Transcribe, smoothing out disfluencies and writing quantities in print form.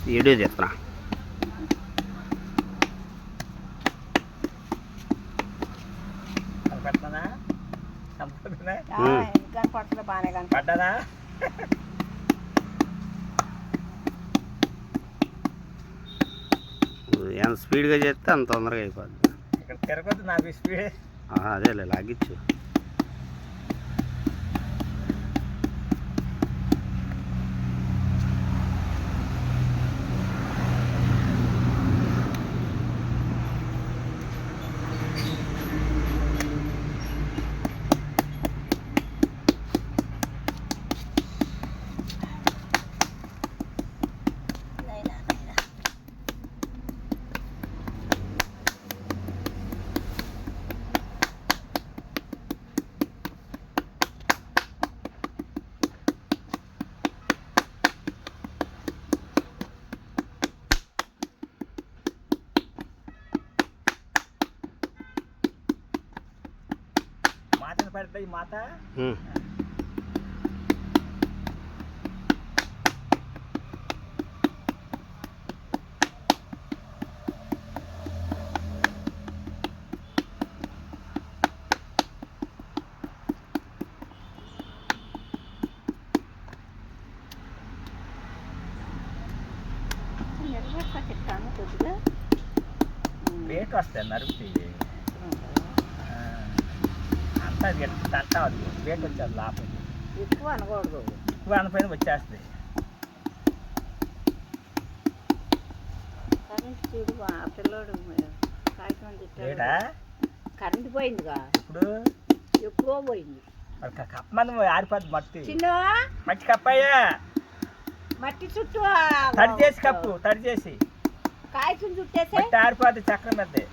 Video చెప్తున్నా. పడ్డదా? ఎంత స్పీడ్గా చేస్తే అంత తొందరగా అయిపోద్ది. ఇక్కడ తిరగొద్దు నాకు స్పీడ్. అదేలే లాగిచ్చు. మాతను పడతాయి మాత. రేట్ వస్తాయి నరుకుతాయి. అంతా అంటా రేట్ వచ్చేది లాభం. ఎక్కువ అనకూడదు, ఎక్కువ అనపైన వచ్చేస్తుంది. కరెంట్ చూడు ఆ పిల్లోడు కాగితం రేటా కరెంట్ పోయిందిగా, ఇప్పుడు ఎప్పుడో పోయింది. కప్పమని ఆరిపోద్ది మట్టి. చిన్న మట్టి కప్పయ్యా, మట్టి చుట్టూ తడి చేసి కప్పు, తడి చేసి కాగితం చుట్టేసి ఆరిపోద్ది చక్రం మీద.